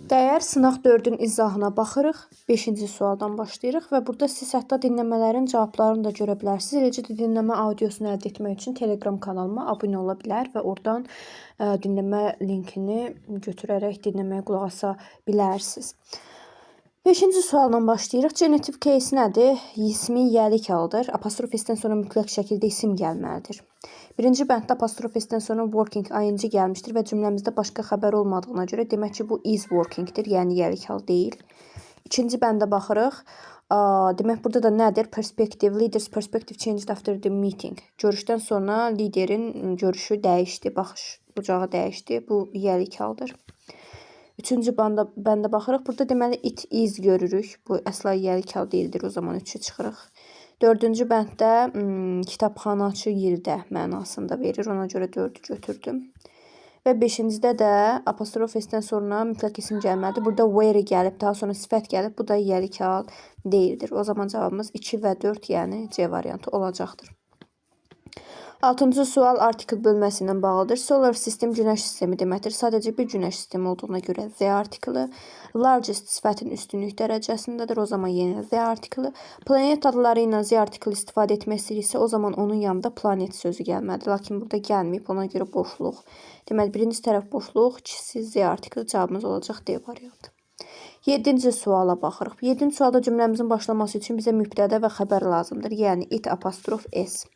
Dəyər sınaq 4-ün izahına baxırıq. 5-ci sualdan başlayırıq və burada siz hətta dinləmələrin cavablarını da görə bilərsiniz. Eləcə də dinləmə audiosunu əldə etmək üçün Telegram kanalıma abunə ola bilər və oradan dinləmə linkini götürərək dinləməyə qulaq asa bilərsiniz. 5-ci sualdan başlayırıq. Genitiv case nədir? İsmi yəlik haldır. Apostrof s-dən sonra mütləq şəkildə isim gəlməlidir. Birinci bənddə apostrof s-dən sonra working ing gəlmişdir və cümləmizdə başqa xəbər olmadığına görə demək ki, bu is working-dir, yəni yəlik hal deyil. İkinci bəndə baxırıq. Demək burada da nədir? Perspective, leader's perspective changed after the meeting. Görüşdən sonra liderin görüşü dəyişdi, baxış bucağı dəyişdi. Bu yəlik haldır. Üçüncü bəndə baxırıq. Burada deməli it is görürük. Bu əsla yəlik hal deyildir. O zaman 3-ü çıxırıq. Dördüncü bənddə kitabxanaçı yerdə mənasında verir. Ona görə 4-ü götürdüm. Və 5-cidə də apostrof s-dən sonra mütləq isim gəlməlidir. Burada where gəlib, daha sonra sifət gəlib. Bu da yəlik hal deyildir. O zaman cavabımız 2 və 4, yəni C variantı olacaqdır. 6-cı sual artikel bölməsi ilə bağlıdır. Solar system günəş sistemi deməkdir. Sadəcə bir günəş sistemi olduğuna görə the artiklı. Largest sifətin üstünlük dərəcəsindədir. O zaman yenə the artiklı. Planet adları ilə the artiklı istifadə etmək istəyirsə, o zaman onun yanında planet sözü gəlməlidir. Lakin burada gəlməyib, ona görə boşluq. Deməli, birinci tərəf boşluq, ikisi the artiklı, cavabımız olacaq D variantı. 7-ci suala baxırıq. 7-ci sualda cümləmizin başlaması üçün bizə mübtədə və xəbər lazımdır. Yəni it apostrof s.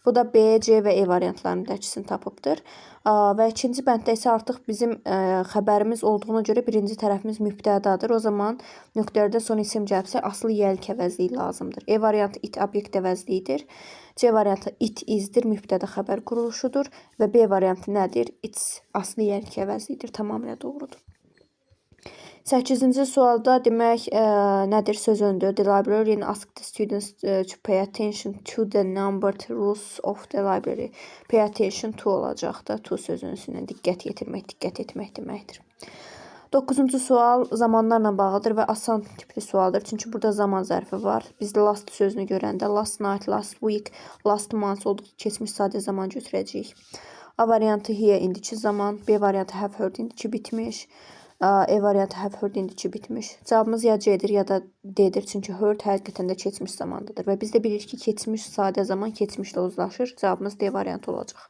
Bu da B, C və E variantlarının ikisini tapıbdır. Və ikinci bənddə isə artıq bizim xəbərimiz olduğuna görə birinci tərəfimiz mübtədadır. O zaman nöqtələrdən sonra isim gəlibsə aslı yəlik əvəzliyi lazımdır. E variantı it obyekt əvəzliyidir. C variantı it izdir, mübtədə xəbər quruluşudur. Və B variantı nədir? It's aslı yəlik əvəzliyidir. Tamamilə doğrudur. 8-ci sualda demək nədir? Söz öndür. The librarian asked the students to pay attention to the numbered rules of the library. Pay attention to olacaqdır. To sözünün üstünə diqqət yetirmək, diqqət etmək deməkdir. 9-cu sual zamanlarla bağlıdır və asan tipli sualdır. Çünki burada zaman zərfi var. Biz last sözünü görəndə last night, last week, last month olduqca keçmiş sadə zaman götürəcəyik. A variantı here indiki zaman, B variantı have heard indiki bitmiş. E variantı have heard indiki bitmiş. Cavabımız ya C'dir ya da D'dir. Çünki heard həqiqətən də keçmiş zamandadır. Və biz də bilirik ki, keçmiş sadə zaman keçmişlə uzlaşır. Cavabımız D variantı olacaq.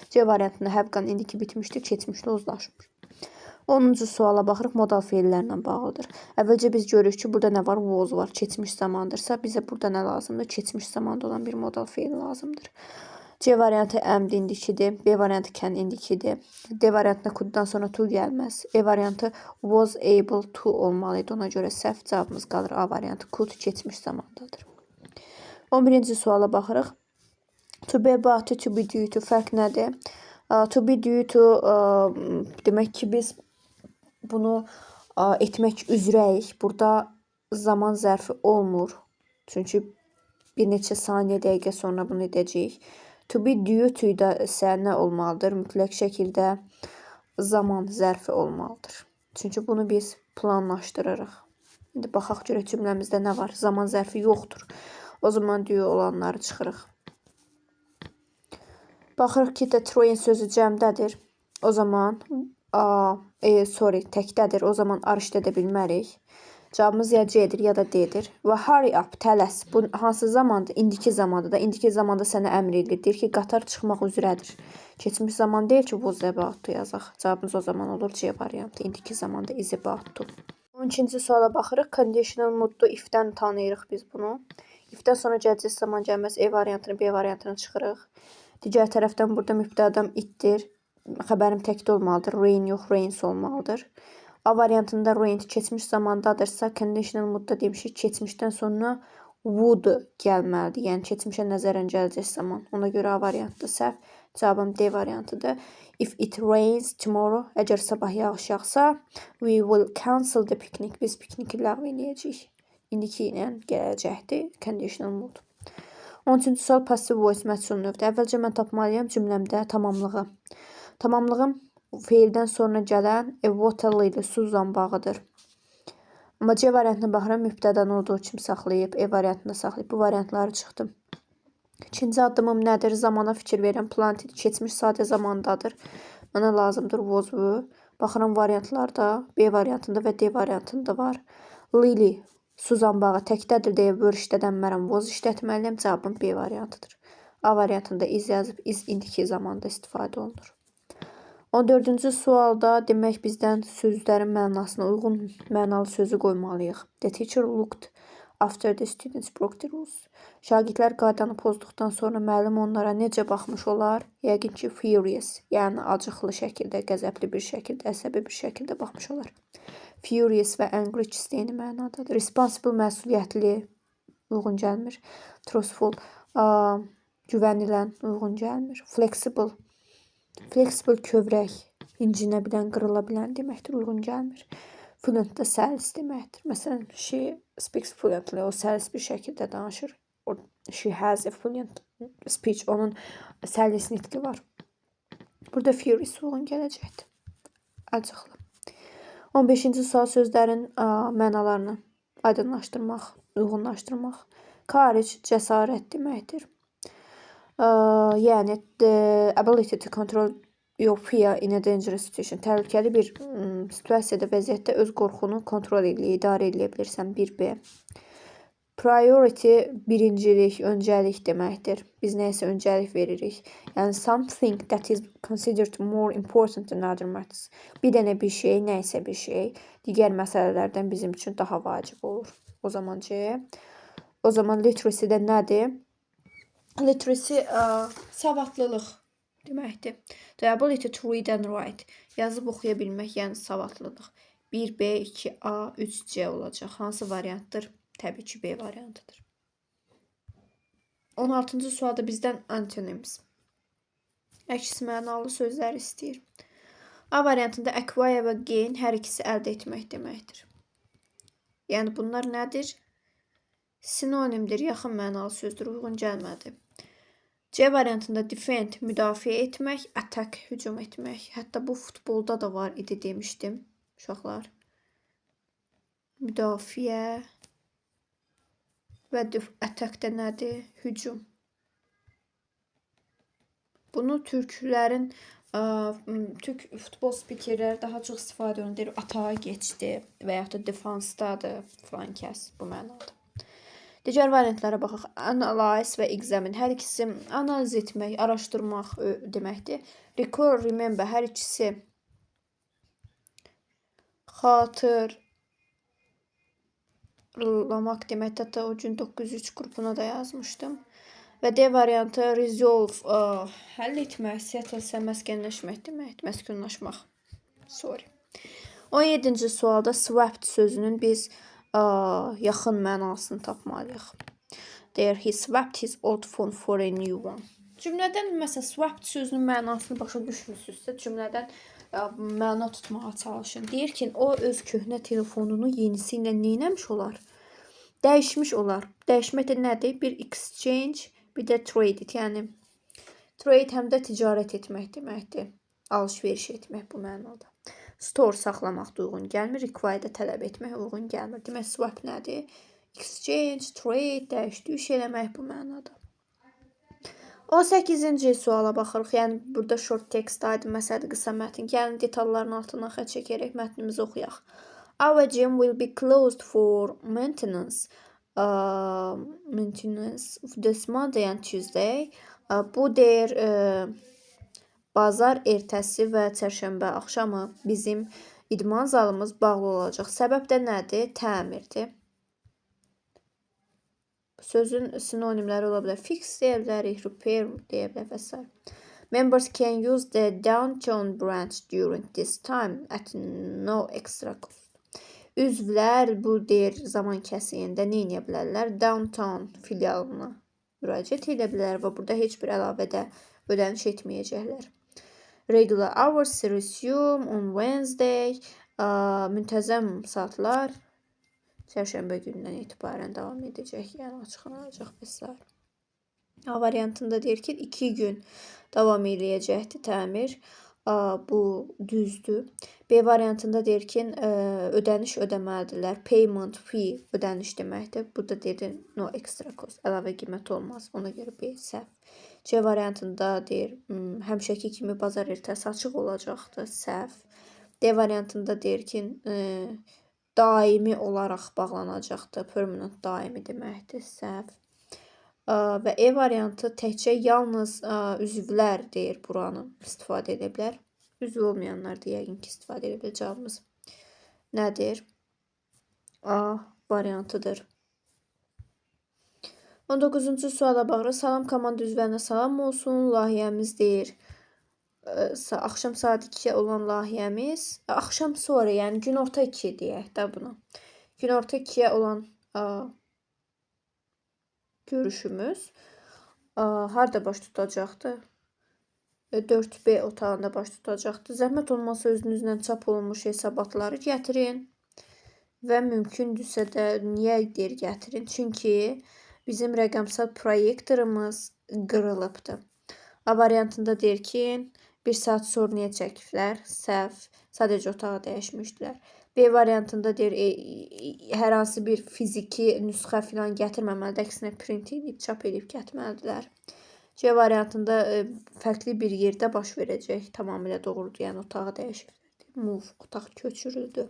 C variantında have gone indiki bitmişdir, keçmişlə uzlaşmır. 10-cu suala baxırıq, modal feillərlə bağlıdır. Əvvəlcə biz görürük ki, burada nə var? Was var, keçmiş zamandırsa, bizə burada nə lazımdır? Keçmiş zamanda olan bir modal feil lazımdır. C variantı am indikidir, B variantı can indikidir. D variantında could'dan sonra to gəlməz. E variantı was able to olmalıydı. Ona görə səhv cavabımız qalır. A variantı could keçmiş zamandadır. 11-ci suala baxırıq. To be about to be due to fərq nədir? To be due to demək ki, biz bunu etmək üzrəyik. Burada zaman zərfi olmur. Çünki bir neçə saniyə, dəqiqə sonra bunu edəcəyik. To be due to da isə nə olmalıdır? Mütləq şəkildə zaman zərfi olmalıdır. Çünki bunu biz planlaşdırırıq. İndi baxaq görək cümləmizdə nə var? Zaman zərfi yoxdur. O zaman due olanları çıxırıq. Baxırıq ki, the train sözü cəmdədir. O zaman təkdədir. O zaman are işlədə bilmərik. Cavabımız ya C'dir ya da D'dir. Və hurry up, tələs. Bu hansı zamandır? İndiki zamanda da. İndiki zamanda sənə əmr edilir. Deyir ki, qatar çıxmaq üzrədir. Keçmiş zaman deyil ki, was about to yazaq. Cavabımız o zaman olur C variantı. İndiki zamanda is about to. 12-ci suala baxırıq. Conditional mood'u if-dən tanıyırıq biz bunu. If-dən sonra gələcək zaman gəlməz. E variantını, B variantını çıxırıq. Digər tərəfdən burada mübtədam itdir. Xəbərim təkdə olmalıdır. Rain yox, rains olmalıdır. A variantında rain keçmiş zamandadırsa, conditional moodda demişik, keçmişdən sonra would gəlməlidir. Yəni, keçmişə nəzərən gələcək zaman. Ona görə A variantı səhv. Cavabım D variantıdır. If it rains tomorrow, əgər sabah yağış yağsa, we will cancel the picnic. Biz pikniki ləğv edəcəyik. İndiki ilə gələcəkdir. Conditional mood. 13-cü sual passive voice məchul növdə. Əvvəlcə mən tapmalıyam cümləmdə tamamlığı. Tamamlığım feildən sonra gələn waterlı ilə suzla bağıdır. Amma C variantına baxıram, mübtədən olduğu kimi saxlayıb, E variantında saxlayıb. Bu variantları çıxdım. İkinci addımım nədir? Zamana fikir verirəm. Planted keçmiş sadə zamandadır. Mənə lazımdır was were. Baxıram variantlarda, B variantında və D variantında var. Lily, su zambağı təkdədir deyə were işlədənmərəm, was işlətməliyəm. Cavabım B variantıdır. A variantında is yazıb, is indiki zamanda istifadə olunur. 14-cü sualda demək bizdən sözlərin mənasına uyğun mənalı sözü qoymalıyıq. The teacher looked after the students broke the rules. Şagirdlər qaydanı pozduqdan sonra müəllim onlara necə baxmış olar? Yəqin ki, furious, yəni acıqlı şəkildə, qəzəbli bir şəkildə, əsəbi bir şəkildə baxmış olar. Furious və angry ikisi eyni mənadadır. Responsible, məsuliyyətli, uyğun gəlmir. Truthful, güvənilən, uyğun gəlmir. Flexible, kövrək, incinə bilən, qırıla bilən deməkdir, uyğun gəlmir. Fluent da səlis deməkdir. Məsələn, she speaks fluently, o səlis bir şəkildə danışır. She has a fluent speech, onun səlis nitqi var. Burada furious uyğun gələcəkdir. Acıqlı. 15-ci sual sözlərin mənalarını aydınlaşdırmaq, uyğunlaşdırmaq. Courage, cəsarət deməkdir. Yəni, the ability to control your fear in a dangerous situation. Təhlükəli bir situasiyada, vəziyyətdə öz qorxunu kontrol edə, idarə edə bilirsən. 1B. Priority, birincilik, öncəlik deməkdir. Biz nəyəsə öncəlik veririk. Yəni, something that is considered more important than other matters. Bir dənə bir şey, nəyəsə bir şey, digər məsələlərdən bizim üçün daha vacib olur. O zaman C. O zaman literacy də nədir? Literacy, savadlılıq deməkdir. The ability to read and write. Yazıb oxuya bilmək, yəni savadlılıq. 1B, 2A, 3C olacaq. Hansı variantdır? Təbii ki, B variantıdır. 16-cı sualda bizdən antonyms, əks mənalı sözlər istəyir. A variantında acquire və gain hər ikisi əldə etmək deməkdir. Yəni, bunlar nədir? Sinonimdir, yaxın mənalı sözdür, uyğun gəlmədi. C variantında defend, müdafiə etmək, attack, hücum etmək. Hətta bu futbolda da var idi demişdim, uşaqlar. Müdafiə və attack də nədir? Hücum. Bunu türklərin, türk futbol spikerləri daha çox istifadə edir. Atağa geçdi və yaxud da defansdadır filan kəs, bu mənada. Digər variantlara baxaq. Analyze və examine. Hər ikisi analiz etmək, araşdırmaq deməkdir. Recall, remember. Hər ikisi xatırlamaq deməkdir. Hətta o gün 903 qrupuna da yazmışdım. Və D variantı resolve, həll etmək, settle-sə məskənləşmək deməkdir. Məskunlaşmaq. Sorry. 17-ci sualda swapped sözünün biz yaxın mənasını tapmalıyıq. There, he swapped his old phone for a new one. Cümlədən, məsələn, swapped sözünün mənasını başa düşmürsünüzsə, cümlədən məna tutmağa çalışın. Deyir ki, o öz köhnə telefonunu yenisi ilə neynəmiş olar? Dəyişmiş olar. Dəyişmək də nədir? Bir exchange, bir də trade. Yəni, trade həm də ticarət etmək deməkdir. Alış-veriş etmək bu mənada. Store saxlamaq uyğun gəlmir, require də tələb etmək uyğun gəlmir. Demək, swap nədir? Exchange, trade, dəyişdiriş eləmək bu mənada. 18-ci suala baxırıq. Yəni, burada short text, aydın məsələdir, qısa mətn. Gəlin, detalların altından xətt çəkərək mətnimizi oxuyaq. Our gym will be closed for maintenance this Monday and Tuesday. Bu deyir, bazar ertəsi və çərşənbə axşamı bizim idman zalımız bağlı olacaq. Səbəb də nədir? Təmirdir. Sözün sinonimləri ola bilər. Fix deyə bilərik, repair deyə bilər və s. Members can use the downtown branch during this time at no extra cost. Üzvlər bu deyir zaman kəsiyində nə edə bilərlər? Downtown filialına müraciət edə bilər və burada heç bir əlavədə ödəniş etməyəcəklər. Regular hours resume on Wednesday. Müntəzəm saatlar çərşənbə günündən etibarən davam edəcək. Yəni, açıqlanacaq və s. A variantında deyir ki, 2 gün davam edəcəkdir təmir. Bu düzdür. B variantında deyir ki, ödəniş ödəməlidirlər. Payment, fee, ödəniş deməkdir. Burada deyir, no extra cost, əlavə qiymət olmaz. Ona görə B səhv. C variantında deyir, həmişəki kimi bazar ertəsi açıq olacaqdır. Səhv. D variantında deyir ki, daimi olaraq bağlanacaqdır. Permanent daimi deməkdir. Səhv. Və E variantı təkcə yalnız üzvlər deyir buranı istifadə edə bilər. Üzv olmayanlar da yəqin ki istifadə edə bilər. Cavabımız nədir? A variantıdır. 19-cu suala baxırıq. Salam komanda üzvlərinə salam olsun. Layihəmiz deyir. Axşam saat 2-yə olan layihəmiz. Axşam sonra, yəni günorta 2 deyək də buna. Günorta 2-yə olan görüşümüz harda baş tutacaqdır? 4B otağında baş tutacaqdır. Zəhmət olmasa özünüzlə çap olunmuş hesabatları gətirin. Və mümkündürsə də niyə deyir gətirin? Çünki bizim rəqəmsal proyektorımız qırılıbdır. A variantında deyir ki, 1 saat sonraya çəkiblər. Səhv. Sadəcə otağı dəyişmişdilər. B variantında deyir hər hansı bir fiziki nüsxə filan gətirməməlidir. Əksinə print edib, çap edib gətirməlidirlər. C variantında fərqli bir yerdə baş verəcək. Tamamilə doğrudur. Yəni otağı dəyişiblər. Move, otaq köçürüldü.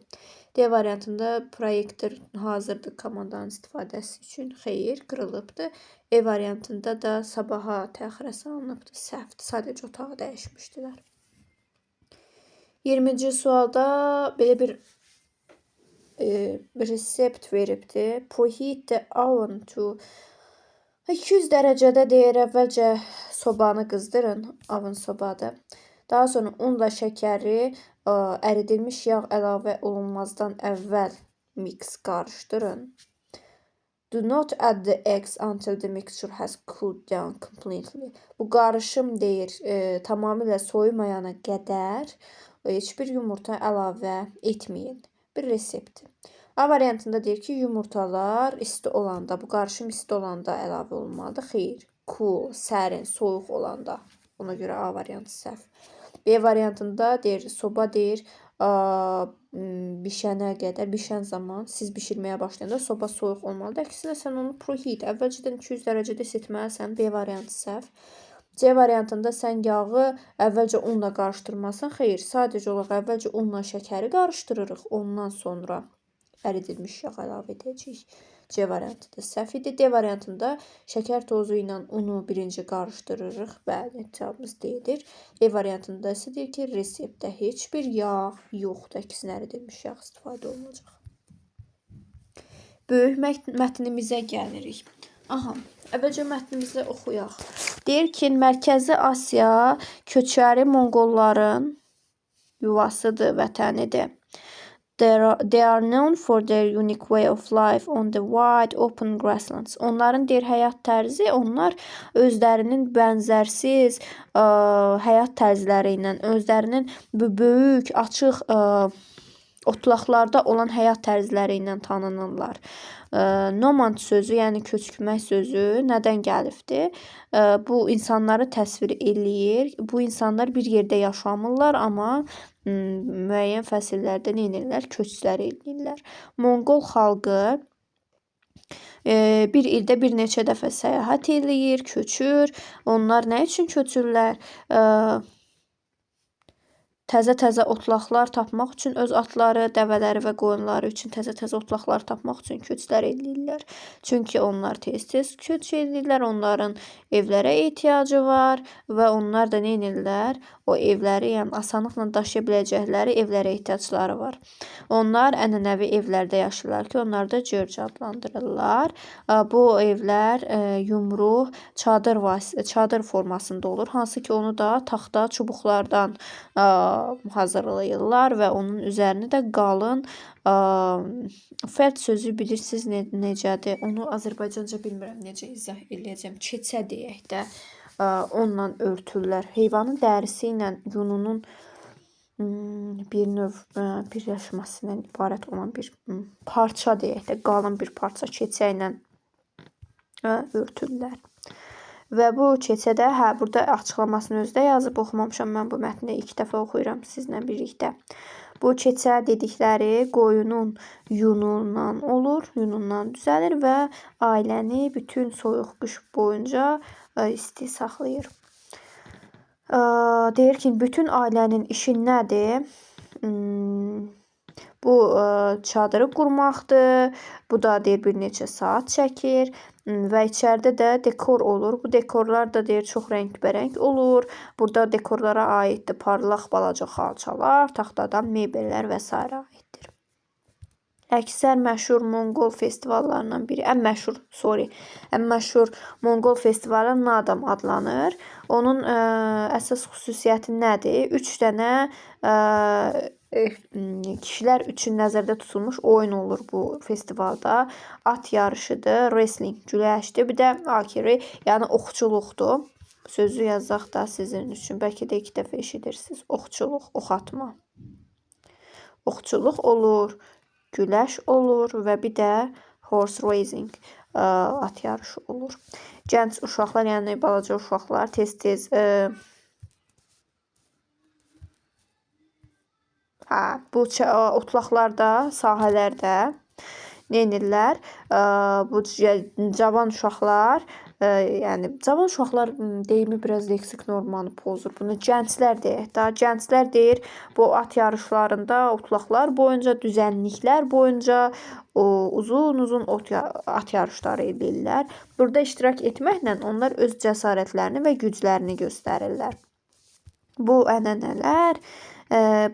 D variantında proyektor hazırdır komandanın istifadəsi üçün. Xeyr, qırılıbdır. E variantında da sabaha təxirə salınıbdır. Səhvdir. Sadəcə otağı dəyişmişdilər. 20-ci sualda belə bir resept veribdir. Preheat the oven to 200 dərəcədə deyir, əvvəlcə sobanı qızdırın. Oven sobadır. Daha sonra unla şəkəri əridilmiş yağ əlavə olunmazdan əvvəl mix qarışdırın. Do not add the eggs until the mixture has cooled down completely. Bu qarışım deyir tamamilə soyumayana qədər heç bir yumurta əlavə etməyin. Bir reseptdir. A variantında deyir ki, yumurtalar isti olanda, bu qarışım isti olanda əlavə olunmalıdır. Xeyr, cool, sərin, soyuq olanda. Ona görə A variantı səhv. B variantında deyir, soba deyir, bişənə qədər, bişən zaman siz bişirməyə başlayanda soba soyuq olmalıdır. Əksinə sən onu preheat, əvvəlcədən 200 dərəcədə isitməlisən. B variantı səhv. C variantında sən yağı əvvəlcə unla qarışdırmasan. Xeyr, sadəcə olaraq əvvəlcə unla şəkəri qarışdırırıq. Ondan sonra əridilmiş yağ əlavə edəcəyik. C variantı da səhv idi. D variantında şəkər tozu ilə unu birinci qarışdırırıq. Bəli, cavabımız D-dir. E variantında isə deyir ki, reseptdə heç bir yağ yoxdur. Əksinə əridilmiş yağ istifadə olunacaq. Böyük mətnimizə gəlirik. Aha, əvvəlcə mətnimizi oxuyaq. Deyir ki, Mərkəzi Asiya köçəri Monqolların yuvasıdır, vətənidir. They are known for their unique way of life on the wide open grasslands. Onların deyir həyat tərzi, onlar özlərinin bənzərsiz həyat tərzləri ilə, özlərinin böyük, açıq otlaqlarda olan həyat tərzləri ilə tanınırlar. Nomad sözü, yəni köçkürmək sözü nədən gəlibdir? Bu insanları təsvir eləyir. Bu insanlar bir yerdə yaşamırlar, amma müəyyən fəsillərdə nə edirlər? Köçlər eləyirlər. Monqol xalqı bir ildə bir neçə dəfə səyahət eləyir, köçür. Onlar nə üçün köçürlər? Təzə-təzə otlaqlar tapmaq üçün öz atları, dəvələri və qoyunları üçün təzə-təzə otlaqlar tapmaq üçün köçlər eləyirlər. Çünki onlar tez-tez köç eləyirlər, onların evlərə ehtiyacı var və onlar da nə edirlər? O evləri, yəni asanlıqla daşıya biləcəkləri evlərə ehtiyacları var. Onlar ənənəvi evlərdə yaşayırlar ki, onlar da Gürcü adlandırırlar. Bu evlər yumruq, çadır formasında olur, hansı ki onu da taxta, çubuqlardan hazırlayırlar və onun üzərini də qalın fərt sözü bilirsiniz necədir? Onu Azərbaycanca bilmirəm necə izah eləyəcəm. Keçə deyək də onunla örtürlər. Heyvanın dərisi ilə yununun bir növ birləşməsindən ibarət olan bir parça deyək də, qalın bir parça keçə ilə örtürlər. Və bu keçədə, burada açıqlamasını özdə yazıb oxumamışam. Mən bu mətni ilk dəfə oxuyuram sizinlə birlikdə. Bu keçə dedikləri qoyunun yunundan olur, yunundan düzəlir və ailəni bütün soyuq qış boyunca isti saxlayır. Deyir ki, bütün ailənin işi nədir? bu çadırı qurmaqdır. Bu da deyir bir neçə saat çəkir və içəridə də dekor olur. Bu dekorlar da deyir çox rəngbərəng olur. Burada dekorlara aiddir parlaq balaca xalçalar, taxtadan mebellər və s. aiddir. Əksər məşhur Monqol festivallarından biri, ən məşhur Monqol festivalı Nadam adlanır. Onun əsas xüsusiyyəti nədir? 3 dənə kişilər üçün nəzərdə tutulmuş oyun olur bu festivalda. At yarışıdır, wrestling, güləşdir, bir də archery, yəni oxçuluqdur. Sözü yazaq da sizin üçün, bəlkə də 2 dəfə eşidirsiniz. Oxçuluq, ox atma. Oxçuluq olur, güləş olur və bir də horse racing, at yarışı olur. Gənc uşaqlar, yəni balaca uşaqlar tez-tez bu otlaqlarda, sahələrdə nə edirlər? Bu cavan uşaqlar, yəni cavan uşaqlar deyimi biraz leksik normanı pozur. Bunu gənclər deyək də. Gənclər deyir bu at yarışlarında, otlaqlar boyunca, düzənliklər boyunca uzun-uzun at yarışları edirlər. Burada iştirak etməklə onlar öz cəsarətlərini və güclərini göstərirlər. Bu ənənələr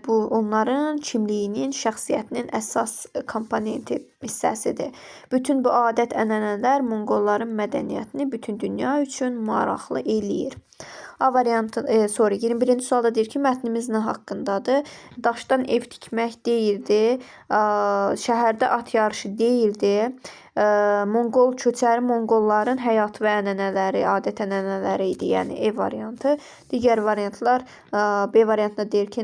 bu onların kimliyinin, şəxsiyyətinin əsas komponenti hissəsidir. Bütün bu adət-ənənələr Monqolların mədəniyyətini bütün dünya üçün maraqlı eləyir. A variantı, 21-ci sualda deyir ki, mətnimiz nə haqqındadır? Daşdan ev tikmək deyildi, şəhərdə at yarışı deyildi, köçəri Monqolların həyat və ənənələri, adət-ənənələri idi, yəni E variantı. Digər variantlar, B variantında deyir ki,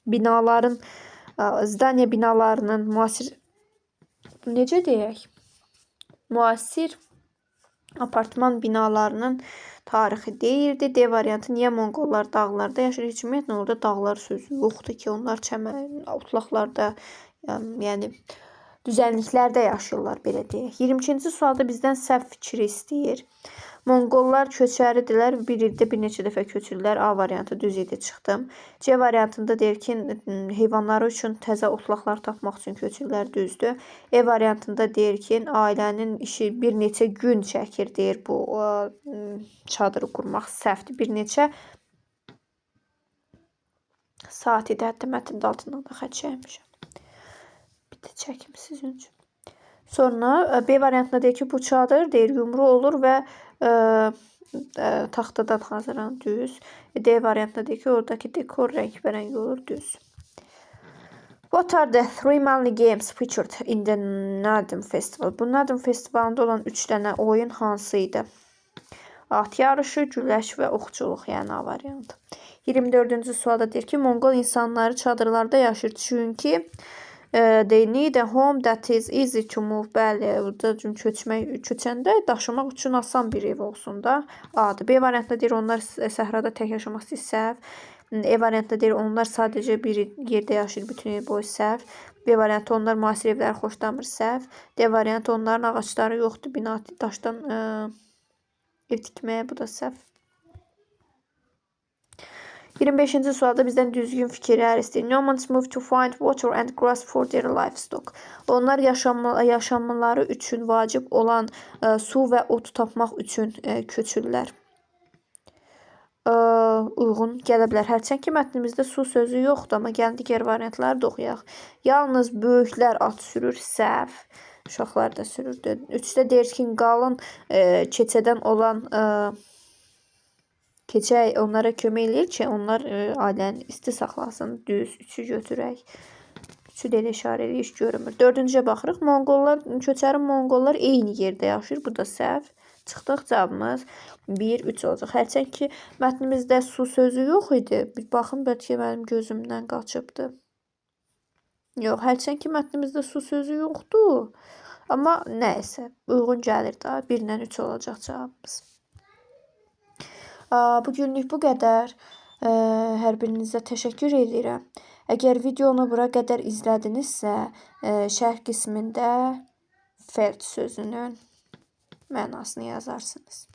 binaların, zdaniya binalarının müasir apartman binalarının tarixi deyildi. D variantı, niyə Monqollar dağlarda yaşayır? Heç ümumiyyətlə orada dağlar sözü yoxdur ki, onlar otlaqlarda, yəni düzənliklərdə yaşayırlar, belə deyək. 22-ci sualda bizdən səhv fikri istəyir. Monqollar köçəridirlər, bir ildə bir neçə dəfə köçürlər. A variantı düz idi, çıxdım. C variantında deyir ki, heyvanları üçün təzə otlaqlar tapmaq üçün köçürlər, düzdür. E variantında deyir ki, ailənin işi bir neçə gün çəkir, deyir bu çadırı qurmaq səhvdir. Bir neçə saat idi, hətta mətndə altından da xətt çəkmişəm. Bir də çəkim sizin üçün. Sonra B variantında deyir ki, bu çadır deyir yumru olur və taxtadan hazırlanır, düz. D variantında deyir ki, oradakı dekor rəngbərəng olur, düz. What are the 3 manly games featured in the Nadam Festival? Bu Nadam Festivalında olan 3 dənə oyun hansı idi? At yarışı, güləş və oxçuluq, yəni A variantı. 24-cü sualda deyir ki, Monqol insanları çadırlarda yaşayır, çünki they need a home that is easy to move. Bəli, burada köçəndə daşımaq üçün asan bir ev olsun da. A-dır. B variantında deyir, onlar səhrada tək yaşamaq istəyir, səhv. E variantında deyir, onlar sadəcə bir yerdə yaşayır, bütün il boyu, səhv. B variantı, onlar müasir evləri xoşlamır, səhv. D variantı, onların ağaçları yoxdur, bina daşdan ev tikməyə, bu da səhv. 25-ci sualda bizdən düzgün fikirlər istəyir. Nomads move to find water and grass for their livestock. Onlar yaşamaları üçün vacib olan su və ot tapmaq üçün köçürlər. Uyğun gələ bilər. Hərçənd ki, mətnimizdə su sözü yoxdur, amma gəlin digər variantları da oxuyaq. Yalnız böyüklər at sürür, səhv. Uşaqlar da sürürdü. 3-də deyir ki, qalın keçədən olan keçə onlara kömək eləyir ki, onlar ailəni isti saxlasın. Düz, 3-ü götürək. 3-ü də elə işarə eləyir, iş görünmür. 4-cüyə baxırıq. Köçəri Monqollar eyni yerdə yaşayır. Bu da səhv. Çıxdıq, cavabımız 1-3 olacaq. Hərçənd ki, mətnimizdə su sözü yox idi. Bir baxın, bəlkə mənim gözümdən qaçıbdı. Yox, hərçənd ki, mətnimizdə su sözü yoxdur. Amma nəysə, uyğun gəlir da. 1-lə 3 olacaq cavabımız. Bugünlük bu qədər. Hər birinizə təşəkkür edirəm. Əgər videonu bura qədər izlədinizsə, şərh qismində feld sözünün mənasını yazarsınız.